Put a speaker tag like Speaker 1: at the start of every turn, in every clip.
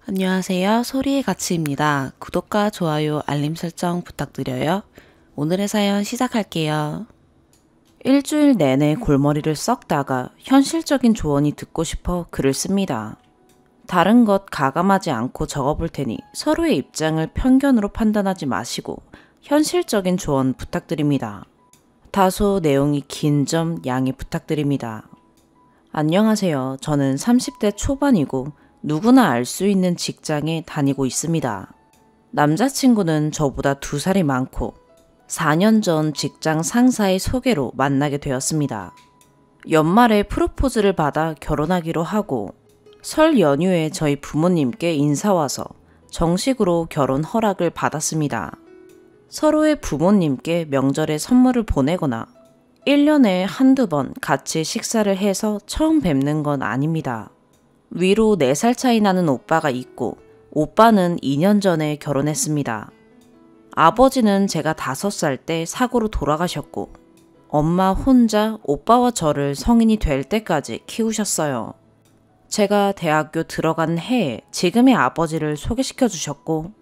Speaker 1: 안녕하세요. 소리의 가치입니다. 구독과 좋아요, 알림 설정 부탁드려요. 오늘의 사연 시작할게요. 일주일 내내 골머리를 썩다가 현실적인 조언이 듣고 싶어 글을 씁니다. 다른 것 가감하지 않고 적어볼 테니 서로의 입장을 편견으로 판단하지 마시고 현실적인 조언 부탁드립니다. 다소 내용이 긴 점 양해 부탁드립니다. 안녕하세요. 저는 30대 초반이고 누구나 알 수 있는 직장에 다니고 있습니다. 남자친구는 저보다 2살이 많고 4년 전 직장 상사의 소개로 만나게 되었습니다. 연말에 프로포즈를 받아 결혼하기로 하고 설 연휴에 저희 부모님께 인사와서 정식으로 결혼 허락을 받았습니다. 서로의 부모님께 명절에 선물을 보내거나 1년에 한두 번 같이 식사를 해서 처음 뵙는 건 아닙니다. 위로 4살 차이 나는 오빠가 있고 오빠는 2년 전에 결혼했습니다. 아버지는 제가 5살 때 사고로 돌아가셨고 엄마 혼자 오빠와 저를 성인이 될 때까지 키우셨어요. 제가 대학교 들어간 해에 지금의 아버지를 소개시켜 주셨고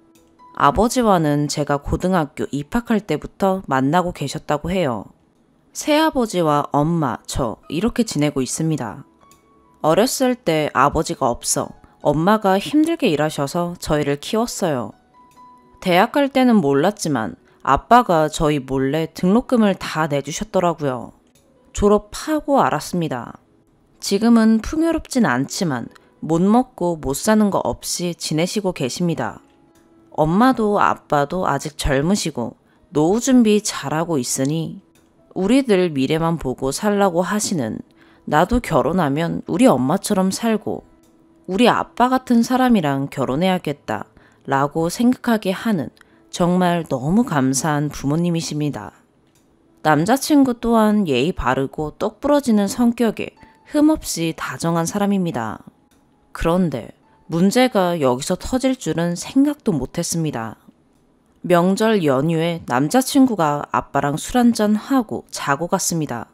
Speaker 1: 아버지와는 제가 고등학교 입학할 때부터 만나고 계셨다고 해요. 새아버지와 엄마, 저 이렇게 지내고 있습니다. 어렸을 때 아버지가 없어 엄마가 힘들게 일하셔서 저희를 키웠어요. 대학 갈 때는 몰랐지만 아빠가 저희 몰래 등록금을 다 내주셨더라고요. 졸업하고 알았습니다. 지금은 풍요롭진 않지만 못 먹고 못 사는 거 없이 지내시고 계십니다. 엄마도 아빠도 아직 젊으시고 노후 준비 잘하고 있으니 우리들 미래만 보고 살라고 하시는 나도 결혼하면 우리 엄마처럼 살고 우리 아빠 같은 사람이랑 결혼해야겠다 라고 생각하게 하는 정말 너무 감사한 부모님이십니다. 남자친구 또한 예의 바르고 똑 부러지는 성격에 흠없이 다정한 사람입니다. 그런데 문제가 여기서 터질 줄은 생각도 못했습니다. 명절 연휴에 남자친구가 아빠랑 술 한잔 하고 자고 갔습니다.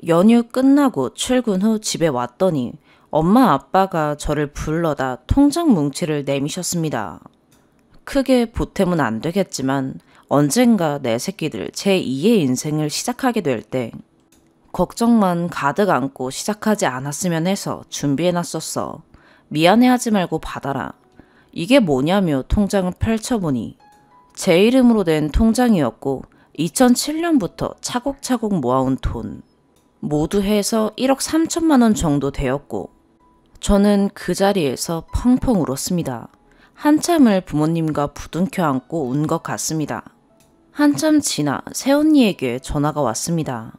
Speaker 1: 연휴 끝나고 출근 후 집에 왔더니 엄마 아빠가 저를 불러다 통장 뭉치를 내미셨습니다. 크게 보탬은 안 되겠지만 언젠가 내 새끼들 제2의 인생을 시작하게 될 때 걱정만 가득 안고 시작하지 않았으면 해서 준비해놨었어. 미안해하지 말고 받아라. 이게 뭐냐며 통장을 펼쳐보니 제 이름으로 된 통장이었고 2007년부터 차곡차곡 모아온 돈 모두 해서 1억 3천만 원 정도 되었고 저는 그 자리에서 펑펑 울었습니다. 한참을 부모님과 부둥켜 안고 운 것 같습니다. 한참 지나 새언니에게 전화가 왔습니다.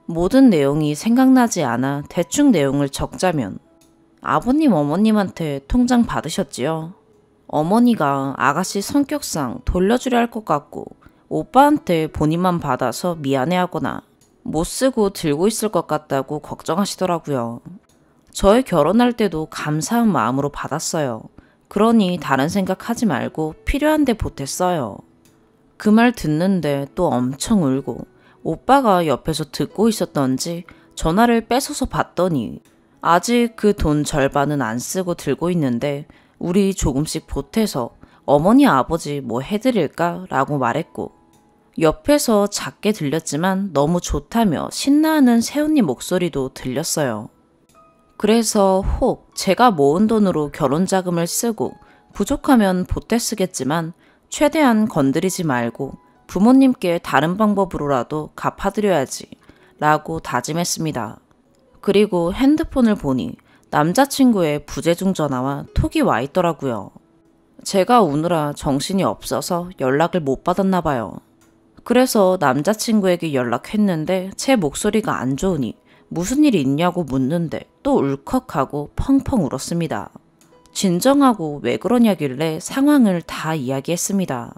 Speaker 1: 모든 내용이 생각나지 않아 대충 내용을 적자면 아버님 어머님한테 통장 받으셨지요? 어머니가 아가씨 성격상 돌려주려 할 것 같고 오빠한테 본인만 받아서 미안해하거나 못 쓰고 들고 있을 것 같다고 걱정하시더라고요. 저희 결혼할 때도 감사한 마음으로 받았어요. 그러니 다른 생각하지 말고 필요한 데 보탰어요. 그 말 듣는데 또 엄청 울고 오빠가 옆에서 듣고 있었던지 전화를 뺏어서 봤더니 아직 그 돈 절반은 안 쓰고 들고 있는데 우리 조금씩 보태서 어머니 아버지 뭐 해드릴까? 라고 말했고 옆에서 작게 들렸지만 너무 좋다며 신나하는 새언니 목소리도 들렸어요. 그래서 혹 제가 모은 돈으로 결혼 자금을 쓰고 부족하면 보태 쓰겠지만 최대한 건드리지 말고 부모님께 다른 방법으로라도 갚아드려야지 라고 다짐했습니다. 그리고 핸드폰을 보니 남자친구의 부재중 전화와 톡이 와 있더라고요. 제가 우느라 정신이 없어서 연락을 못 받았나 봐요. 그래서 남자친구에게 연락했는데 제 목소리가 안 좋으니 무슨 일 있냐고 묻는데 또 울컥하고 펑펑 울었습니다. 진정하고 왜 그러냐길래 상황을 다 이야기했습니다.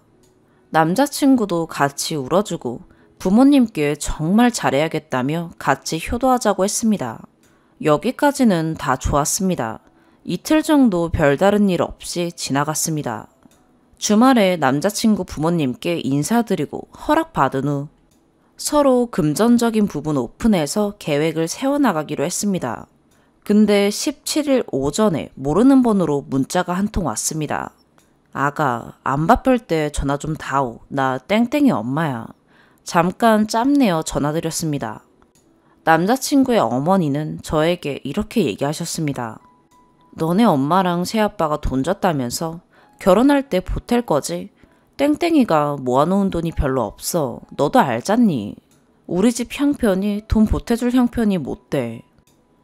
Speaker 1: 남자친구도 같이 울어주고 부모님께 정말 잘해야겠다며 같이 효도하자고 했습니다. 여기까지는 다 좋았습니다. 이틀 정도 별다른 일 없이 지나갔습니다. 주말에 남자친구 부모님께 인사드리고 허락받은 후 서로 금전적인 부분 오픈해서 계획을 세워나가기로 했습니다. 근데 17일 오전에 모르는 번호로 문자가 한 통 왔습니다. 아가, 안 바쁠 때 전화 좀 다오. 나 땡땡이 엄마야. 잠깐 짬내어 전화드렸습니다. 남자친구의 어머니는 저에게 이렇게 얘기하셨습니다. 너네 엄마랑 새아빠가 돈 줬다면서 결혼할 때 보탤 거지? 땡땡이가 모아놓은 돈이 별로 없어. 너도 알잖니? 우리 집 형편이 돈 보태줄 형편이 못 돼.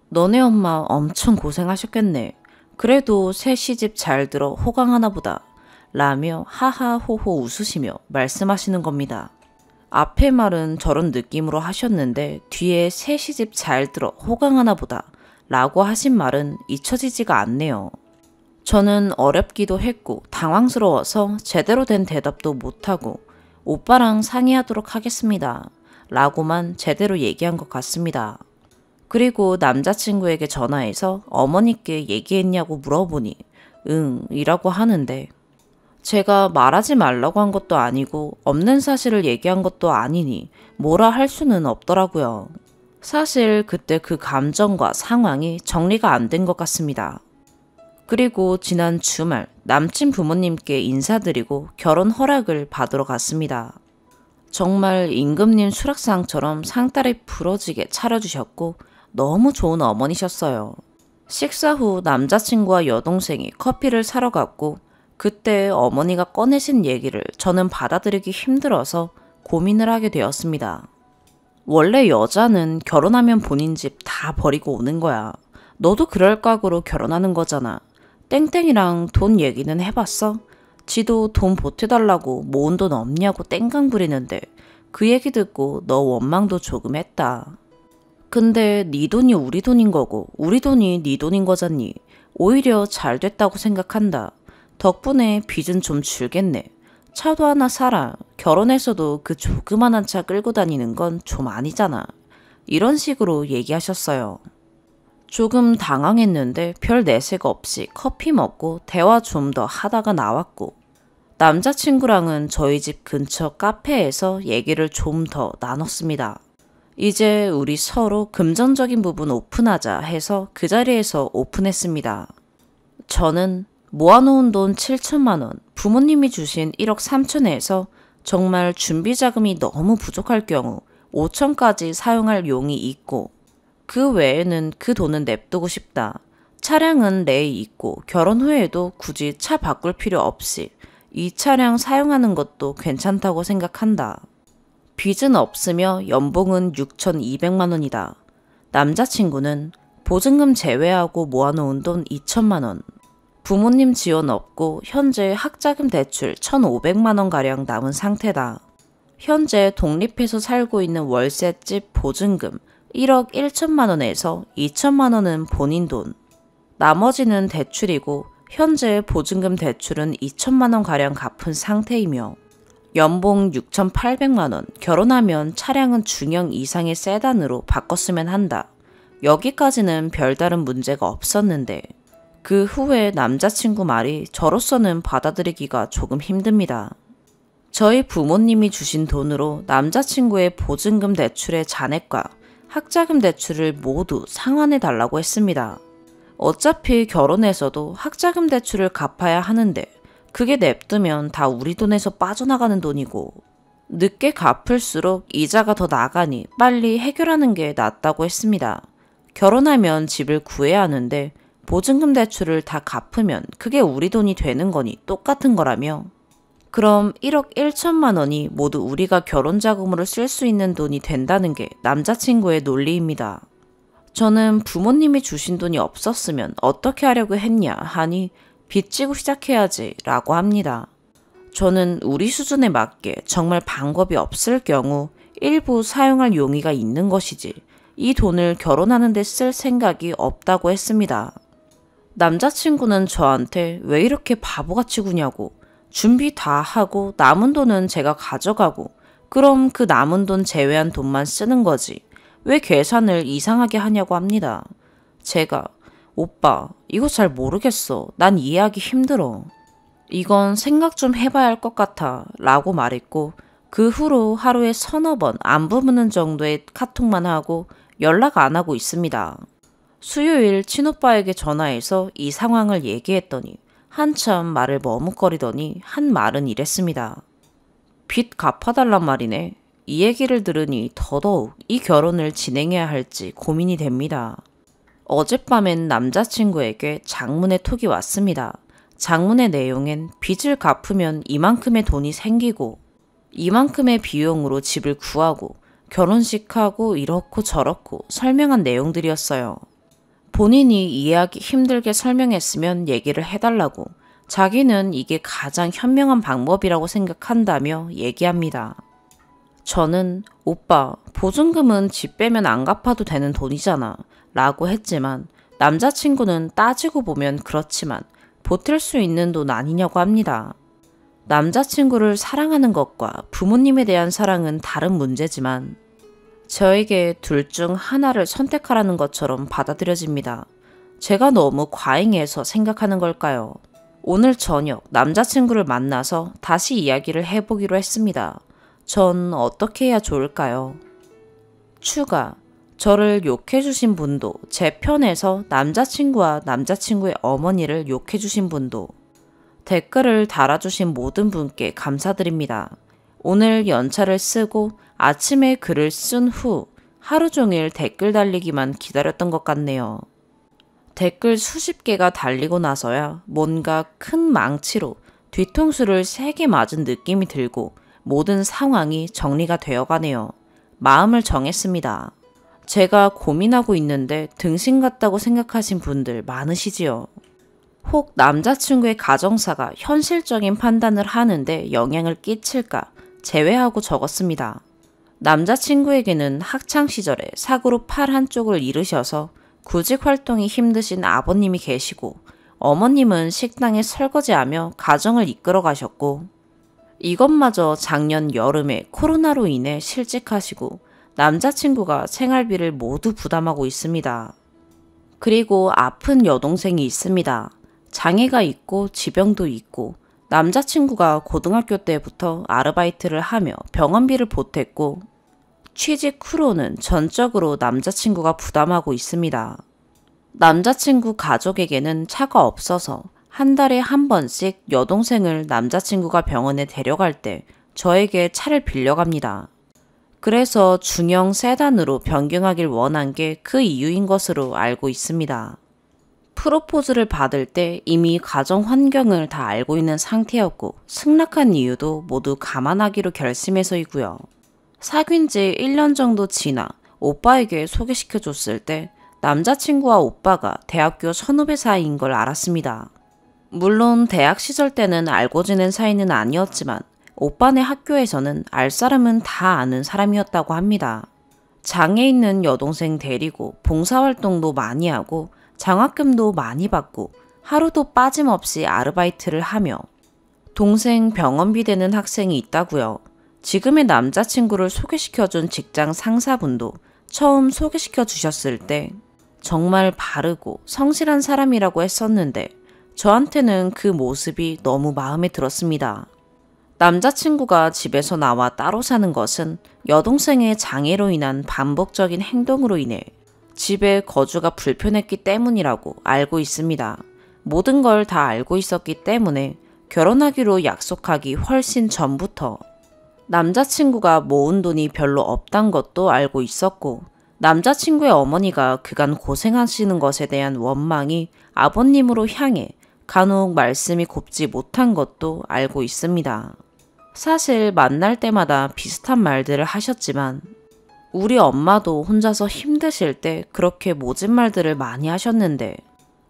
Speaker 1: 너네 엄마 엄청 고생하셨겠네. 그래도 새 시집 잘 들어 호강하나 보다. 라며 하하호호 웃으시며 말씀하시는 겁니다. 앞의 말은 저런 느낌으로 하셨는데 뒤에 새 시집 잘 들어 호강하나 보다 라고 하신 말은 잊혀지지가 않네요. 저는 어렵기도 했고 당황스러워서 제대로 된 대답도 못하고 오빠랑 상의하도록 하겠습니다. 라고만 제대로 얘기한 것 같습니다. 그리고 남자친구에게 전화해서 어머니께 얘기했냐고 물어보니 응 이라고 하는데 제가 말하지 말라고 한 것도 아니고 없는 사실을 얘기한 것도 아니니 뭐라 할 수는 없더라고요. 사실 그때 그 감정과 상황이 정리가 안 된 것 같습니다. 그리고 지난 주말 남친 부모님께 인사드리고 결혼 허락을 받으러 갔습니다. 정말 임금님 수락상처럼 상다리 부러지게 차려주셨고 너무 좋은 어머니셨어요. 식사 후 남자친구와 여동생이 커피를 사러 갔고 그때 어머니가 꺼내신 얘기를 저는 받아들이기 힘들어서 고민을 하게 되었습니다. 원래 여자는 결혼하면 본인 집 다 버리고 오는 거야. 너도 그럴 각오로 결혼하는 거잖아. 땡땡이랑 돈 얘기는 해봤어? 지도 돈 보태달라고 모은 돈 없냐고 땡강 부리는데 그 얘기 듣고 너 원망도 조금 했다. 근데 네 돈이 우리 돈인 거고 우리 돈이 네 돈인 거잖니. 오히려 잘 됐다고 생각한다. 덕분에 빚은 좀 줄겠네. 차도 하나 사라. 결혼해서도 그 조그만한 차 끌고 다니는 건 좀 아니잖아. 이런 식으로 얘기하셨어요. 조금 당황했는데 별 내색 없이 커피 먹고 대화 좀 더 하다가 나왔고 남자친구랑은 저희 집 근처 카페에서 얘기를 좀 더 나눴습니다. 이제 우리 서로 금전적인 부분 오픈하자 해서 그 자리에서 오픈했습니다. 저는 모아놓은 돈 7천만 원, 부모님이 주신 1억 3천에서 정말 준비 자금이 너무 부족할 경우 5천까지 사용할 용이 있고 그 외에는 그 돈은 냅두고 싶다. 차량은 레이 있고 결혼 후에도 굳이 차 바꿀 필요 없이 이 차량 사용하는 것도 괜찮다고 생각한다. 빚은 없으며 연봉은 6,200만 원이다. 남자친구는 보증금 제외하고 모아놓은 돈 2천만 원. 부모님 지원 없고 현재 학자금 대출 1,500만 원가량 남은 상태다. 현재 독립해서 살고 있는 월세집 보증금 1억 1천만 원에서 2천만 원은 본인 돈. 나머지는 대출이고 현재 보증금 대출은 2천만 원가량 갚은 상태이며 연봉 6,800만 원, 결혼하면 차량은 중형 이상의 세단으로 바꿨으면 한다. 여기까지는 별다른 문제가 없었는데 그 후에 남자친구 말이 저로서는 받아들이기가 조금 힘듭니다. 저희 부모님이 주신 돈으로 남자친구의 보증금 대출의 잔액과 학자금 대출을 모두 상환해 달라고 했습니다. 어차피 결혼해서도 학자금 대출을 갚아야 하는데 그게 냅두면 다 우리 돈에서 빠져나가는 돈이고 늦게 갚을수록 이자가 더 나가니 빨리 해결하는 게 낫다고 했습니다. 결혼하면 집을 구해야 하는데 보증금 대출을 다 갚으면 그게 우리 돈이 되는 거니 똑같은 거라며 그럼 1억 1천만 원이 모두 우리가 결혼 자금으로 쓸 수 있는 돈이 된다는 게 남자친구의 논리입니다. 저는 부모님이 주신 돈이 없었으면 어떻게 하려고 했냐 하니 빚지고 시작해야지 라고 합니다. 저는 우리 수준에 맞게 정말 방법이 없을 경우 일부 사용할 용의가 있는 것이지 이 돈을 결혼하는 데 쓸 생각이 없다고 했습니다. 남자친구는 저한테 왜 이렇게 바보같이 구냐고 준비 다 하고 남은 돈은 제가 가져가고 그럼 그 남은 돈 제외한 돈만 쓰는 거지 왜 계산을 이상하게 하냐고 합니다. 제가 오빠 이거 잘 모르겠어. 난 이해하기 힘들어. 이건 생각 좀 해봐야 할 것 같아 라고 말했고 그 후로 하루에 서너 번 안부 묻는 정도의 카톡만 하고 연락 안 하고 있습니다. 수요일 친오빠에게 전화해서 이 상황을 얘기했더니 한참 말을 머뭇거리더니 한 말은 이랬습니다. 빚 갚아달란 말이네. 이 얘기를 들으니 더더욱 이 결혼을 진행해야 할지 고민이 됩니다. 어젯밤엔 남자친구에게 장문의 톡이 왔습니다. 장문의 내용엔 빚을 갚으면 이만큼의 돈이 생기고 이만큼의 비용으로 집을 구하고 결혼식하고 이렇고 저렇고 설명한 내용들이었어요. 본인이 이해하기 힘들게 설명했으면 얘기를 해달라고 자기는 이게 가장 현명한 방법이라고 생각한다며 얘기합니다. 저는 오빠, 보증금은 집 빼면 안 갚아도 되는 돈이잖아 라고 했지만 남자친구는 따지고 보면 그렇지만 보탤 수 있는 돈 아니냐고 합니다. 남자친구를 사랑하는 것과 부모님에 대한 사랑은 다른 문제지만 저에게 둘 중 하나를 선택하라는 것처럼 받아들여집니다. 제가 너무 과잉해서 생각하는 걸까요? 오늘 저녁 남자친구를 만나서 다시 이야기를 해보기로 했습니다. 전 어떻게 해야 좋을까요? 추가. 저를 욕해주신 분도, 제 편에서 남자친구와 남자친구의 어머니를 욕해주신 분도, 댓글을 달아주신 모든 분께 감사드립니다. 오늘 연차를 쓰고 아침에 글을 쓴 후 하루 종일 댓글 달리기만 기다렸던 것 같네요. 댓글 수십 개가 달리고 나서야 뭔가 큰 망치로 뒤통수를 세게 맞은 느낌이 들고 모든 상황이 정리가 되어가네요. 마음을 정했습니다. 제가 고민하고 있는데 등신 같다고 생각하신 분들 많으시지요. 혹 남자친구의 가정사가 현실적인 판단을 하는데 영향을 끼칠까 제외하고 적었습니다. 남자친구에게는 학창시절에 사고로 팔 한쪽을 잃으셔서 구직 활동이 힘드신 아버님이 계시고 어머님은 식당에 설거지하며 가정을 이끌어 가셨고 이것마저 작년 여름에 코로나로 인해 실직하시고 남자친구가 생활비를 모두 부담하고 있습니다. 그리고 아픈 여동생이 있습니다. 장애가 있고 지병도 있고 남자친구가 고등학교 때부터 아르바이트를 하며 병원비를 보탰고 취직 후로는 전적으로 남자친구가 부담하고 있습니다. 남자친구 가족에게는 차가 없어서 한 달에 한 번씩 여동생을 남자친구가 병원에 데려갈 때 저에게 차를 빌려갑니다. 그래서 중형 세단으로 변경하길 원한 게 그 이유인 것으로 알고 있습니다. 프로포즈를 받을 때 이미 가정 환경을 다 알고 있는 상태였고 승낙한 이유도 모두 감안하기로 결심해서이고요. 사귄 지 1년 정도 지나 오빠에게 소개시켜줬을 때 남자친구와 오빠가 대학교 선후배 사이인 걸 알았습니다. 물론 대학 시절 때는 알고 지낸 사이는 아니었지만 오빠네 학교에서는 알 사람은 다 아는 사람이었다고 합니다. 장애 있는 여동생 데리고 봉사활동도 많이 하고 장학금도 많이 받고 하루도 빠짐없이 아르바이트를 하며 동생 병원비 되는 학생이 있다고요. 지금의 남자친구를 소개시켜준 직장 상사분도 처음 소개시켜 주셨을 때 정말 바르고 성실한 사람이라고 했었는데 저한테는 그 모습이 너무 마음에 들었습니다. 남자친구가 집에서 나와 따로 사는 것은 여동생의 장애로 인한 반복적인 행동으로 인해 집에 거주가 불편했기 때문이라고 알고 있습니다. 모든 걸 다 알고 있었기 때문에 결혼하기로 약속하기 훨씬 전부터 남자친구가 모은 돈이 별로 없단 것도 알고 있었고 남자친구의 어머니가 그간 고생하시는 것에 대한 원망이 아버님으로 향해 간혹 말씀이 곱지 못한 것도 알고 있습니다. 사실 만날 때마다 비슷한 말들을 하셨지만 우리 엄마도 혼자서 힘드실 때 그렇게 모진 말들을 많이 하셨는데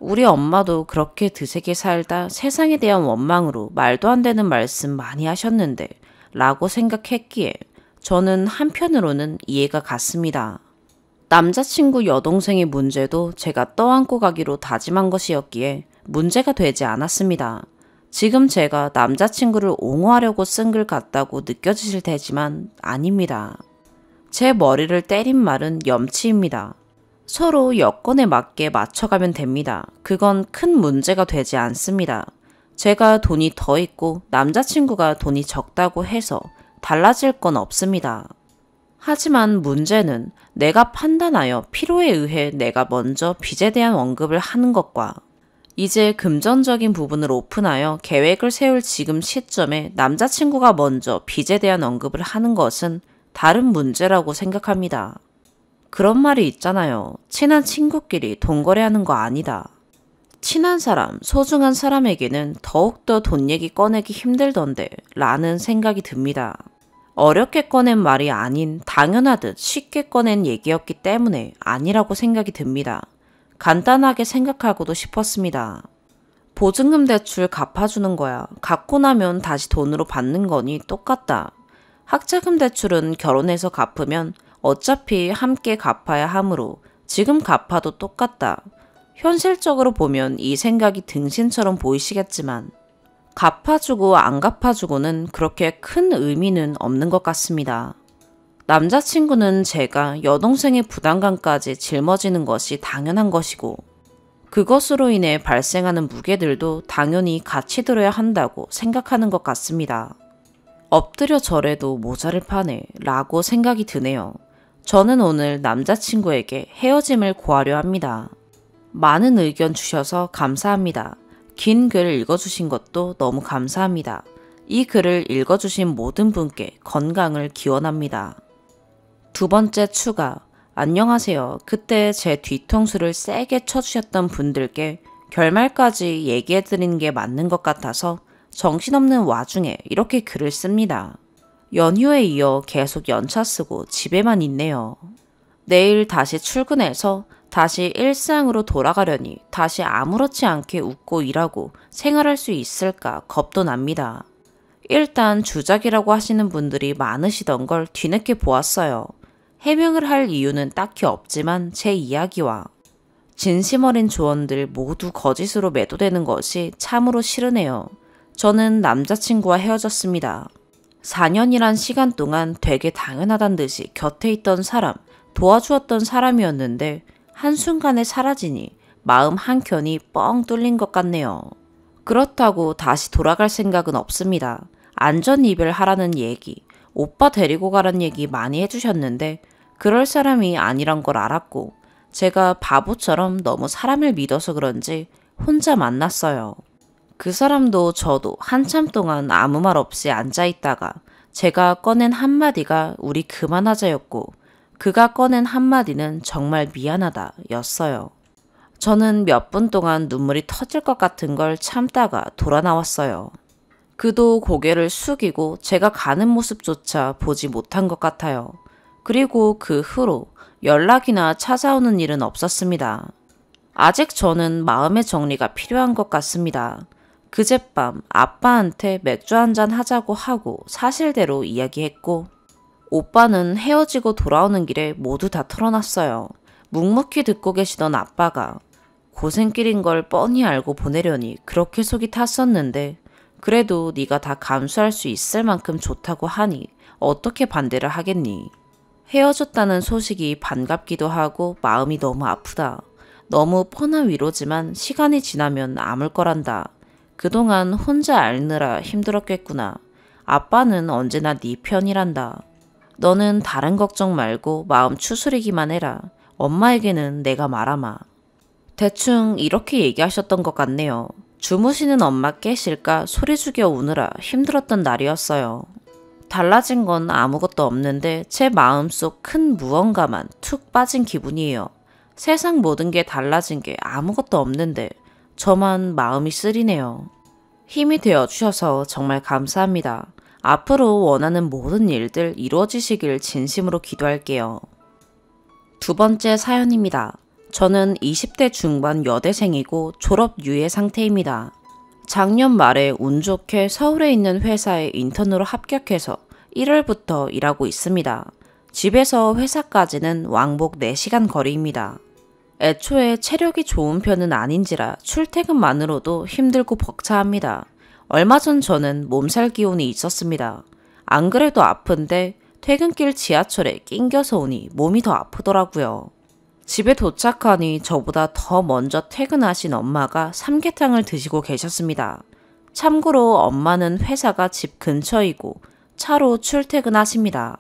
Speaker 1: 우리 엄마도 그렇게 드세게 살다 세상에 대한 원망으로 말도 안 되는 말씀 많이 하셨는데 라고 생각했기에 저는 한편으로는 이해가 갔습니다. 남자친구 여동생의 문제도 제가 떠안고 가기로 다짐한 것이었기에 문제가 되지 않았습니다. 지금 제가 남자친구를 옹호하려고 쓴 글 같다고 느껴지실 테지만 아닙니다. 제 머리를 때린 말은 염치입니다. 서로 여건에 맞게 맞춰가면 됩니다. 그건 큰 문제가 되지 않습니다. 제가 돈이 더 있고 남자친구가 돈이 적다고 해서 달라질 건 없습니다. 하지만 문제는 내가 판단하여 필요에 의해 내가 먼저 빚에 대한 언급을 하는 것과 이제 금전적인 부분을 오픈하여 계획을 세울 지금 시점에 남자친구가 먼저 빚에 대한 언급을 하는 것은 다른 문제라고 생각합니다. 그런 말이 있잖아요. 친한 친구끼리 돈거래하는 거 아니다. 친한 사람, 소중한 사람에게는 더욱더 돈 얘기 꺼내기 힘들던데 라는 생각이 듭니다. 어렵게 꺼낸 말이 아닌 당연하듯 쉽게 꺼낸 얘기였기 때문에 아니라고 생각이 듭니다. 간단하게 생각하고도 싶었습니다. 보증금 대출 갚아주는 거야. 갚고 나면 다시 돈으로 받는 거니 똑같다. 학자금 대출은 결혼해서 갚으면 어차피 함께 갚아야 하므로 지금 갚아도 똑같다. 현실적으로 보면 이 생각이 등신처럼 보이시겠지만 갚아주고 안 갚아주고는 그렇게 큰 의미는 없는 것 같습니다. 남자친구는 제가 여동생의 부담감까지 짊어지는 것이 당연한 것이고 그것으로 인해 발생하는 무게들도 당연히 같이 들어야 한다고 생각하는 것 같습니다. 엎드려 절해도 모자를 파네 라고 생각이 드네요. 저는 오늘 남자친구에게 헤어짐을 고하려 합니다. 많은 의견 주셔서 감사합니다. 긴 글 읽어주신 것도 너무 감사합니다. 이 글을 읽어주신 모든 분께 건강을 기원합니다. 두 번째 추가. 안녕하세요. 그때 제 뒤통수를 세게 쳐주셨던 분들께 결말까지 얘기해드리는 게 맞는 것 같아서 정신없는 와중에 이렇게 글을 씁니다. 연휴에 이어 계속 연차 쓰고 집에만 있네요. 내일 다시 출근해서 다시 일상으로 돌아가려니 다시 아무렇지 않게 웃고 일하고 생활할 수 있을까 겁도 납니다. 일단 주작이라고 하시는 분들이 많으시던 걸 뒤늦게 보았어요. 해명을 할 이유는 딱히 없지만 제 이야기와 진심 어린 조언들 모두 거짓으로 매도되는 것이 참으로 싫으네요. 저는 남자친구와 헤어졌습니다. 4년이란 시간 동안 되게 당연하단 듯이 곁에 있던 사람, 도와주었던 사람이었는데 한순간에 사라지니 마음 한켠이 뻥 뚫린 것 같네요. 그렇다고 다시 돌아갈 생각은 없습니다. 안전 이별하라는 얘기, 오빠 데리고 가란 얘기 많이 해주셨는데 그럴 사람이 아니란 걸 알았고 제가 바보처럼 너무 사람을 믿어서 그런지 혼자 만났어요. 그 사람도 저도 한참 동안 아무 말 없이 앉아있다가 제가 꺼낸 한마디가 우리 그만하자였고 그가 꺼낸 한마디는 정말 미안하다 였어요. 저는 몇 분 동안 눈물이 터질 것 같은 걸 참다가 돌아 나왔어요. 그도 고개를 숙이고 제가 가는 모습조차 보지 못한 것 같아요. 그리고 그 후로 연락이나 찾아오는 일은 없었습니다. 아직 저는 마음의 정리가 필요한 것 같습니다. 그젯밤 아빠한테 맥주 한잔 하자고 하고 사실대로 이야기했고 오빠는 헤어지고 돌아오는 길에 모두 다 털어놨어요. 묵묵히 듣고 계시던 아빠가 고생길인 걸 뻔히 알고 보내려니 그렇게 속이 탔었는데 그래도 네가 다 감수할 수 있을 만큼 좋다고 하니 어떻게 반대를 하겠니? 헤어졌다는 소식이 반갑기도 하고 마음이 너무 아프다. 너무 뻔한 위로지만 시간이 지나면 아물 거란다. 그동안 혼자 앓느라 힘들었겠구나. 아빠는 언제나 네 편이란다. 너는 다른 걱정 말고 마음 추스리기만 해라. 엄마에게는 내가 말아마. 대충 이렇게 얘기하셨던 것 같네요. 주무시는 엄마 깨실까 소리 죽여 우느라 힘들었던 날이었어요. 달라진 건 아무것도 없는데 제 마음속 큰 무언가만 툭 빠진 기분이에요. 세상 모든 게 달라진 게 아무것도 없는데 저만 마음이 쓰리네요. 힘이 되어주셔서 정말 감사합니다. 앞으로 원하는 모든 일들 이루어지시길 진심으로 기도할게요. 두 번째 사연입니다. 저는 20대 중반 여대생이고 졸업 유예 상태입니다. 작년 말에 운 좋게 서울에 있는 회사에 인턴으로 합격해서 1월부터 일하고 있습니다. 집에서 회사까지는 왕복 4시간 거리입니다. 애초에 체력이 좋은 편은 아닌지라 출퇴근만으로도 힘들고 벅차합니다. 얼마 전 저는 몸살 기운이 있었습니다. 안 그래도 아픈데 퇴근길 지하철에 낑겨서 오니 몸이 더 아프더라고요. 집에 도착하니 저보다 더 먼저 퇴근하신 엄마가 삼계탕을 드시고 계셨습니다. 참고로 엄마는 회사가 집 근처이고 차로 출퇴근하십니다.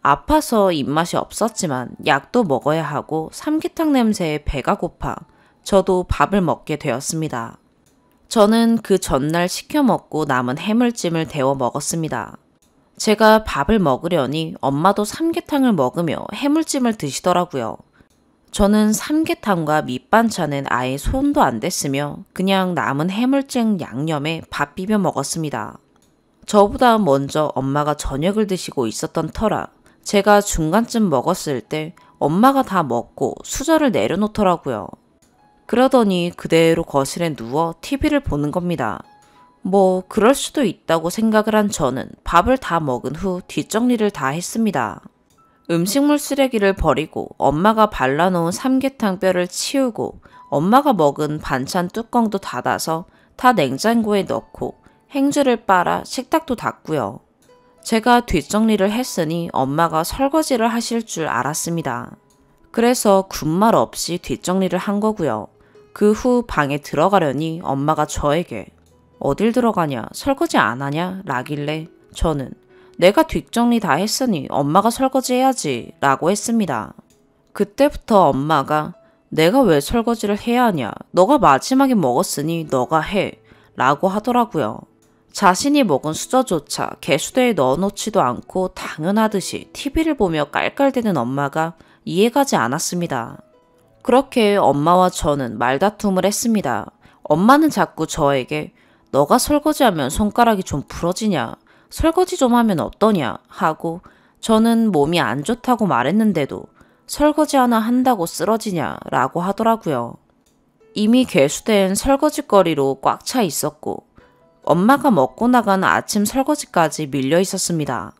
Speaker 1: 아파서 입맛이 없었지만 약도 먹어야 하고 삼계탕 냄새에 배가 고파 저도 밥을 먹게 되었습니다. 저는 그 전날 시켜 먹고 남은 해물찜을 데워 먹었습니다. 제가 밥을 먹으려니 엄마도 삼계탕을 먹으며 해물찜을 드시더라고요. 저는 삼계탕과 밑반찬엔 아예 손도 안 댔으며 그냥 남은 해물찜 양념에 밥 비벼 먹었습니다. 저보다 먼저 엄마가 저녁을 드시고 있었던 터라 제가 중간쯤 먹었을 때 엄마가 다 먹고 수저를 내려놓더라고요. 그러더니 그대로 거실에 누워 TV를 보는 겁니다. 뭐 그럴 수도 있다고 생각을 한 저는 밥을 다 먹은 후 뒷정리를 다 했습니다. 음식물 쓰레기를 버리고 엄마가 발라놓은 삼계탕 뼈를 치우고 엄마가 먹은 반찬 뚜껑도 닫아서 다 냉장고에 넣고 행주를 빨아 식탁도 닦고요. 제가 뒷정리를 했으니 엄마가 설거지를 하실 줄 알았습니다. 그래서 군말 없이 뒷정리를 한 거고요. 그 후 방에 들어가려니 엄마가 저에게 어딜 들어가냐 설거지 안 하냐 라길래 저는 내가 뒷정리 다 했으니 엄마가 설거지 해야지 라고 했습니다. 그때부터 엄마가 내가 왜 설거지를 해야 하냐 너가 마지막에 먹었으니 너가 해 라고 하더라고요. 자신이 먹은 수저조차 개수대에 넣어놓지도 않고 당연하듯이 TV를 보며 깔깔대는 엄마가 이해가지 않았습니다. 그렇게 엄마와 저는 말다툼을 했습니다. 엄마는 자꾸 저에게 너가 설거지하면 손가락이 좀 부러지냐 설거지 좀 하면 어떠냐 하고 저는 몸이 안 좋다고 말했는데도 설거지 하나 한다고 쓰러지냐 라고 하더라고요. 이미 개수대엔 설거지거리로 꽉 차 있었고 엄마가 먹고 나간 아침 설거지까지 밀려 있었습니다.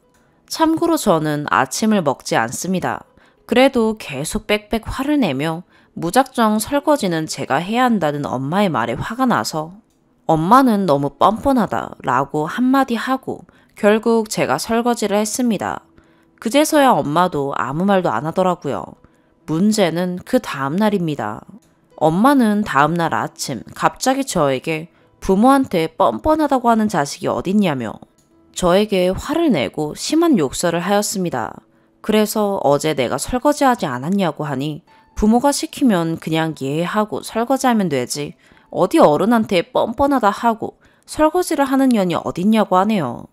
Speaker 1: 참고로 저는 아침을 먹지 않습니다. 그래도 계속 빽빽 화를 내며 무작정 설거지는 제가 해야 한다는 엄마의 말에 화가 나서 엄마는 너무 뻔뻔하다 라고 한마디 하고 결국 제가 설거지를 했습니다. 그제서야 엄마도 아무 말도 안 하더라고요. 문제는 그 다음날입니다. 엄마는 다음날 아침 갑자기 저에게 부모한테 뻔뻔하다고 하는 자식이 어딨냐며 저에게 화를 내고 심한 욕설을 하였습니다. 그래서 어제 내가 설거지하지 않았냐고 하니 부모가 시키면 그냥 이해하고 설거지하면 되지 어디 어른한테 뻔뻔하다 하고 설거지를 하는 년이 어딨냐고 하네요.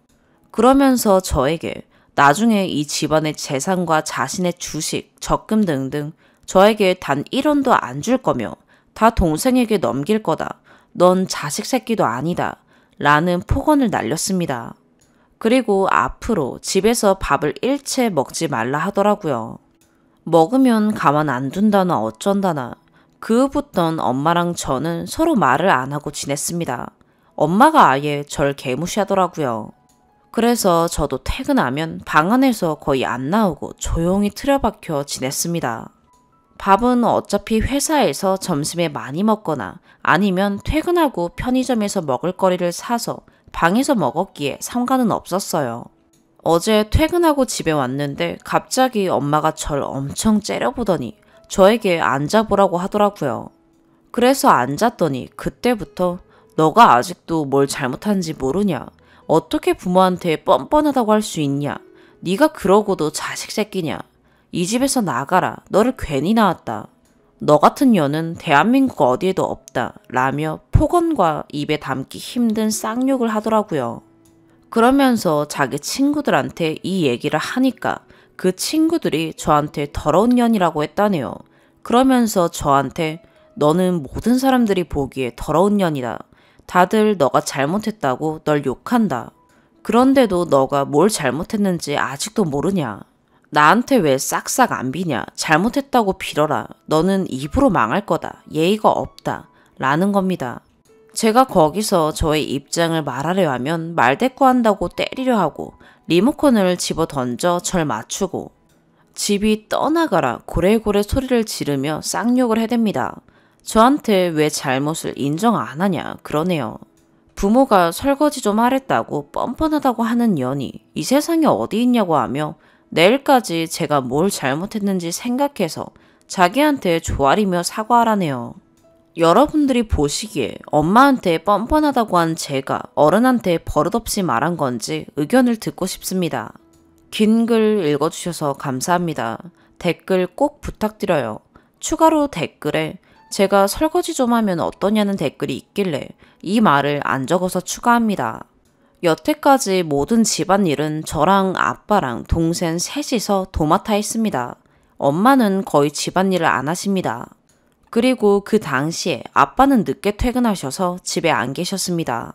Speaker 1: 그러면서 저에게 나중에 이 집안의 재산과 자신의 주식, 적금 등등 저에게 단 1원도 안 줄 거며 다 동생에게 넘길 거다. 넌 자식 새끼도 아니다. 라는 폭언을 날렸습니다. 그리고 앞으로 집에서 밥을 일체 먹지 말라 하더라고요. 먹으면 가만 안 둔다나 어쩐다나 그 후부턴 엄마랑 저는 서로 말을 안 하고 지냈습니다. 엄마가 아예 절 개무시하더라고요. 그래서 저도 퇴근하면 방 안에서 거의 안 나오고 조용히 틀어박혀 지냈습니다. 밥은 어차피 회사에서 점심에 많이 먹거나 아니면 퇴근하고 편의점에서 먹을 거리를 사서 방에서 먹었기에 상관은 없었어요. 어제 퇴근하고 집에 왔는데 갑자기 엄마가 절 엄청 째려보더니 저에게 앉아보라고 하더라고요. 그래서 앉았더니 그때부터 너가 아직도 뭘 잘못한지 모르냐? 어떻게 부모한테 뻔뻔하다고 할 수 있냐? 네가 그러고도 자식 새끼냐? 이 집에서 나가라. 너를 괜히 낳았다. 너 같은 년은 대한민국 어디에도 없다. 라며 폭언과 입에 담기 힘든 쌍욕을 하더라고요. 그러면서 자기 친구들한테 이 얘기를 하니까 그 친구들이 저한테 더러운 년이라고 했다네요. 그러면서 저한테 너는 모든 사람들이 보기에 더러운 년이다. 다들 너가 잘못했다고 널 욕한다. 그런데도 너가 뭘 잘못했는지 아직도 모르냐. 나한테 왜 싹싹 안 비냐. 잘못했다고 빌어라. 너는 입으로 망할 거다. 예의가 없다. 라는 겁니다. 제가 거기서 저의 입장을 말하려 하면 말대꾸한다고 때리려 하고 리모컨을 집어 던져 절 맞추고 집이 떠나가라 고래고래 소리를 지르며 쌍욕을 해댑니다. 저한테 왜 잘못을 인정 안 하냐 그러네요. 부모가 설거지 좀 하랬다고 뻔뻔하다고 하는 년이 이 세상에 어디 있냐고 하며 내일까지 제가 뭘 잘못했는지 생각해서 자기한테 조아리며 사과하라네요. 여러분들이 보시기에 엄마한테 뻔뻔하다고 한 제가 어른한테 버릇없이 말한 건지 의견을 듣고 싶습니다. 긴 글 읽어주셔서 감사합니다. 댓글 꼭 부탁드려요. 추가로 댓글에 제가 설거지 좀 하면 어떠냐는 댓글이 있길래 이 말을 안 적어서 추가합니다. 여태까지 모든 집안일은 저랑 아빠랑 동생 셋이서 도맡아 했습니다. 엄마는 거의 집안일을 안 하십니다. 그리고 그 당시에 아빠는 늦게 퇴근하셔서 집에 안 계셨습니다.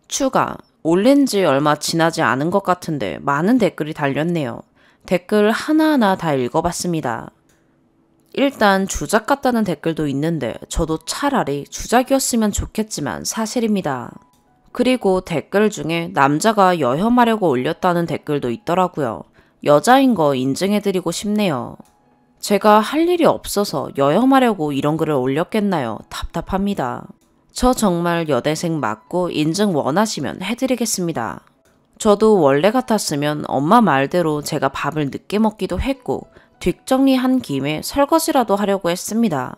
Speaker 1: 추가, 올린 지 얼마 지나지 않은 것 같은데 많은 댓글이 달렸네요. 댓글 하나하나 다 읽어봤습니다. 일단 주작 같다는 댓글도 있는데 저도 차라리 주작이었으면 좋겠지만 사실입니다. 그리고 댓글 중에 남자가 여혐하려고 올렸다는 댓글도 있더라고요. 여자인 거 인증해드리고 싶네요. 제가 할 일이 없어서 여혐하려고 이런 글을 올렸겠나요? 답답합니다. 저 정말 여대생 맞고 인증 원하시면 해드리겠습니다. 저도 원래 같았으면 엄마 말대로 제가 밥을 늦게 먹기도 했고 뒷정리한 김에 설거지라도 하려고 했습니다.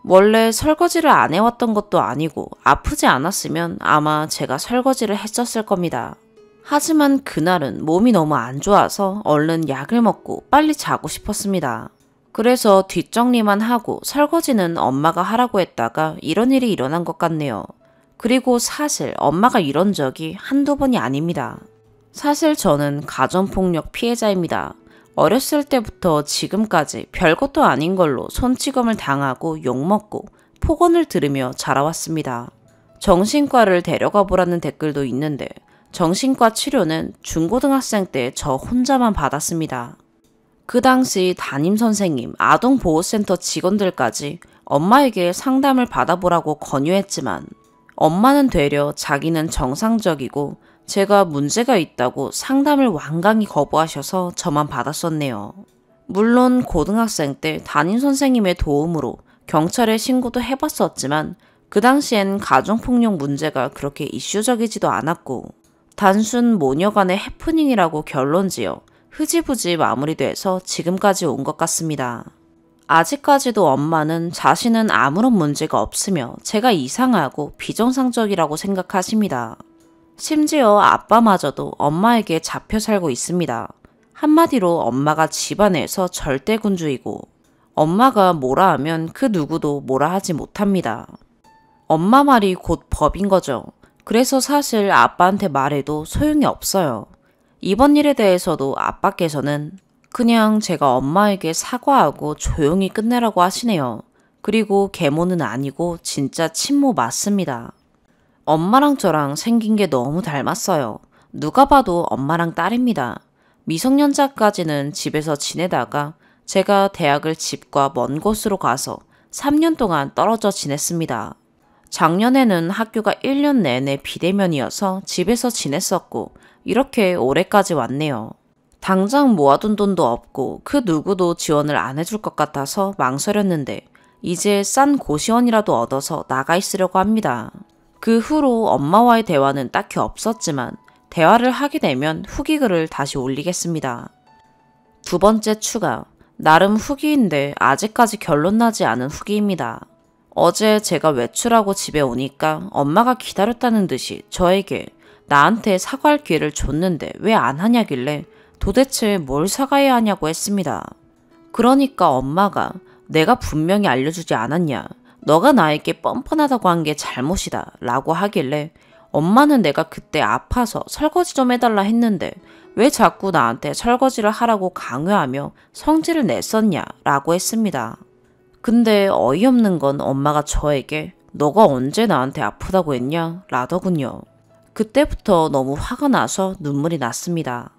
Speaker 1: 원래 설거지를 안 해왔던 것도 아니고 아프지 않았으면 아마 제가 설거지를 했었을 겁니다. 하지만 그날은 몸이 너무 안 좋아서 얼른 약을 먹고 빨리 자고 싶었습니다. 그래서 뒷정리만 하고 설거지는 엄마가 하라고 했다가 이런 일이 일어난 것 같네요. 그리고 사실 엄마가 이런 적이 한두 번이 아닙니다. 사실 저는 가정폭력 피해자입니다. 어렸을 때부터 지금까지 별것도 아닌 걸로 손찌검을 당하고 욕먹고 폭언을 들으며 자라왔습니다. 정신과를 데려가 보라는 댓글도 있는데 정신과 치료는 중고등학생 때 저 혼자만 받았습니다. 그 당시 담임선생님, 아동보호센터 직원들까지 엄마에게 상담을 받아보라고 권유했지만 엄마는 되려 자기는 정상적이고 제가 문제가 있다고 상담을 완강히 거부하셔서 저만 받았었네요. 물론 고등학생 때 담임선생님의 도움으로 경찰에 신고도 해봤었지만 그 당시엔 가정폭력 문제가 그렇게 이슈적이지도 않았고 단순 모녀 간의 해프닝이라고 결론지어 흐지부지 마무리돼서 지금까지 온 것 같습니다. 아직까지도 엄마는 자신은 아무런 문제가 없으며 제가 이상하고 비정상적이라고 생각하십니다. 심지어 아빠마저도 엄마에게 잡혀 살고 있습니다. 한마디로 엄마가 집안에서 절대군주이고 엄마가 뭐라 하면 그 누구도 뭐라 하지 못합니다. 엄마 말이 곧 법인 거죠. 그래서 사실 아빠한테 말해도 소용이 없어요. 이번 일에 대해서도 아빠께서는 그냥 제가 엄마에게 사과하고 조용히 끝내라고 하시네요. 그리고 계모는 아니고 진짜 친모 맞습니다. 엄마랑 저랑 생긴 게 너무 닮았어요. 누가 봐도 엄마랑 딸입니다. 미성년자까지는 집에서 지내다가 제가 대학을 집과 먼 곳으로 가서 3년 동안 떨어져 지냈습니다. 작년에는 학교가 1년 내내 비대면이어서 집에서 지냈었고 이렇게 올해까지 왔네요. 당장 모아둔 돈도 없고 그 누구도 지원을 안 해줄 것 같아서 망설였는데 이제 싼 고시원이라도 얻어서 나가 있으려고 합니다. 그 후로 엄마와의 대화는 딱히 없었지만 대화를 하게 되면 후기글을 다시 올리겠습니다. 두 번째 추가, 나름 후기인데 아직까지 결론 나지 않은 후기입니다. 어제 제가 외출하고 집에 오니까 엄마가 기다렸다는 듯이 저에게 나한테 사과할 기회를 줬는데 왜 안 하냐길래 도대체 뭘 사과해야 하냐고 했습니다. 그러니까 엄마가 내가 분명히 알려주지 않았냐, 너가 나에게 뻔뻔하다고 한 게 잘못이다 라고 하길래 엄마는 내가 그때 아파서 설거지 좀 해달라 했는데 왜 자꾸 나한테 설거지를 하라고 강요하며 성질을 냈었냐 라고 했습니다. 근데 어이없는 건 엄마가 저에게 너가 언제 나한테 아프다고 했냐 라더군요. 그때부터 너무 화가 나서 눈물이 났습니다.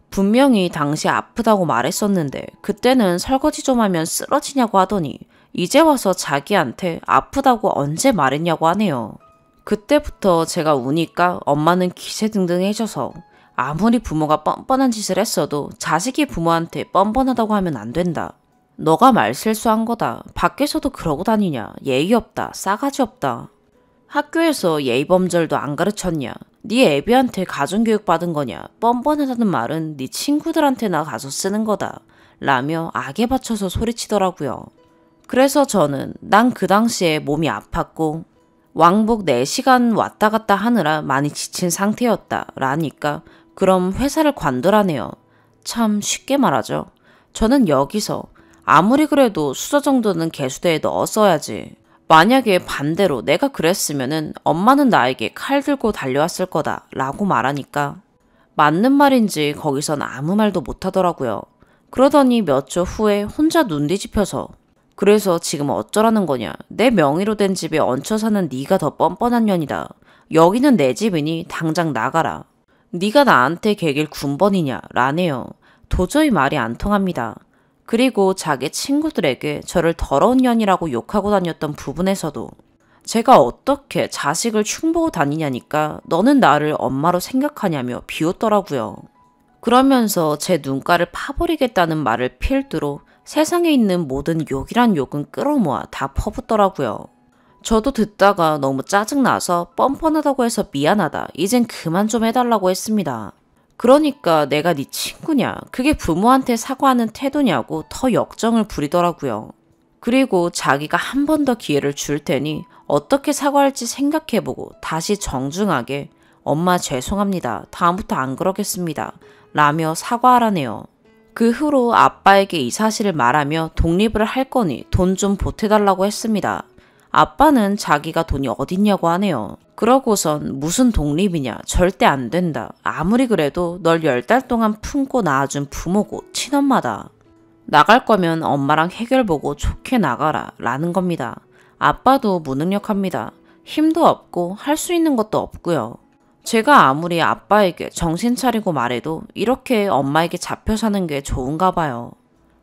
Speaker 1: 분명히 당시 아프다고 말했었는데 그때는 설거지 좀 하면 쓰러지냐고 하더니 이제 와서 자기한테 아프다고 언제 말했냐고 하네요. 그때부터 제가 우니까 엄마는 기세등등해져서 아무리 부모가 뻔뻔한 짓을 했어도 자식이 부모한테 뻔뻔하다고 하면 안 된다. 너가 말실수한 거다. 밖에서도 그러고 다니냐. 예의 없다. 싸가지 없다. 학교에서 예의범절도 안 가르쳤냐. 네 애비한테 가정교육 받은 거냐. 뻔뻔하다는 말은 네 친구들한테나 가서 쓰는 거다. 라며 악에 받쳐서 소리치더라고요. 그래서 저는 난 그 당시에 몸이 아팠고 왕복 4시간 왔다 갔다 하느라 많이 지친 상태였다 라니까 그럼 회사를 관두라네요. 참 쉽게 말하죠. 저는 여기서 아무리 그래도 수저 정도는 개수대에 넣었어야지. 만약에 반대로 내가 그랬으면은 엄마는 나에게 칼 들고 달려왔을 거다 라고 말하니까 맞는 말인지 거기선 아무 말도 못하더라고요. 그러더니 몇 초 후에 혼자 눈 뒤집혀서 그래서 지금 어쩌라는 거냐. 내 명의로 된 집에 얹혀 사는 네가 더 뻔뻔한 년이다. 여기는 내 집이니 당장 나가라. 네가 나한테 개길 군번이냐 라네요. 도저히 말이 안 통합니다. 그리고 자기 친구들에게 저를 더러운 년이라고 욕하고 다녔던 부분에서도 제가 어떻게 자식을 흉보고 다니냐니까 너는 나를 엄마로 생각하냐며 비웃더라고요. 그러면서 제 눈가를 파버리겠다는 말을 필두로 세상에 있는 모든 욕이란 욕은 끌어모아 다 퍼붓더라고요. 저도 듣다가 너무 짜증나서 뻔뻔하다고 해서 미안하다. 이젠 그만 좀 해달라고 했습니다. 그러니까 내가 네 친구냐? 그게 부모한테 사과하는 태도냐고 더 역정을 부리더라고요. 그리고 자기가 한 번 더 기회를 줄 테니 어떻게 사과할지 생각해보고 다시 정중하게 엄마 죄송합니다. 다음부터 안 그러겠습니다. 라며 사과하라네요. 그 후로 아빠에게 이 사실을 말하며 독립을 할 거니 돈 좀 보태달라고 했습니다. 아빠는 자기가 돈이 어딨냐고 하네요. 그러고선 무슨 독립이냐 절대 안 된다. 아무리 그래도 널 10달 동안 품고 낳아준 부모고 친엄마다. 나갈 거면 엄마랑 해결 보고 좋게 나가라 라는 겁니다. 아빠도 무능력합니다. 힘도 없고 할 수 있는 것도 없고요. 제가 아무리 아빠에게 정신 차리고 말해도 이렇게 엄마에게 잡혀 사는 게 좋은가 봐요.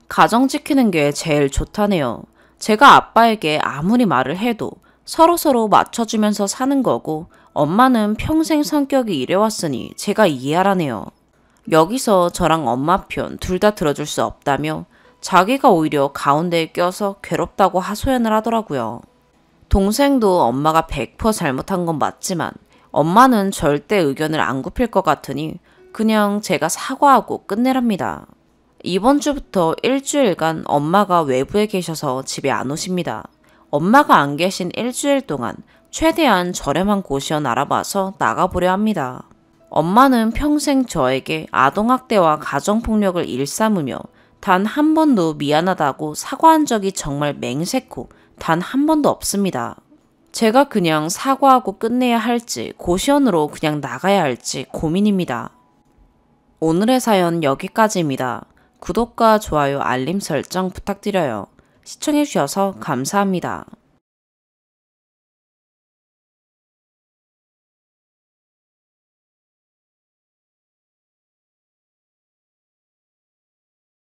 Speaker 1: 가정 지키는 게 제일 좋다네요. 제가 아빠에게 아무리 말을 해도 서로서로 맞춰주면서 사는 거고 엄마는 평생 성격이 이래왔으니 제가 이해하라네요. 여기서 저랑 엄마 편 둘 다 들어줄 수 없다며 자기가 오히려 가운데에 껴서 괴롭다고 하소연을 하더라고요. 동생도 엄마가 100% 잘못한 건 맞지만 엄마는 절대 의견을 안 굽힐 것 같으니 그냥 제가 사과하고 끝내랍니다. 이번 주부터 일주일간 엄마가 외부에 계셔서 집에 안 오십니다. 엄마가 안 계신 일주일 동안 최대한 저렴한 고시원 알아봐서 나가보려 합니다. 엄마는 평생 저에게 아동학대와 가정폭력을 일삼으며 단 한 번도 미안하다고 사과한 적이 정말 맹세코 단 한 번도 없습니다. 제가 그냥 사과하고 끝내야 할지 고시원으로 그냥 나가야 할지 고민입니다. 오늘의 사연 여기까지입니다. 구독과 좋아요, 알림 설정 부탁드려요. 시청해주셔서 감사합니다.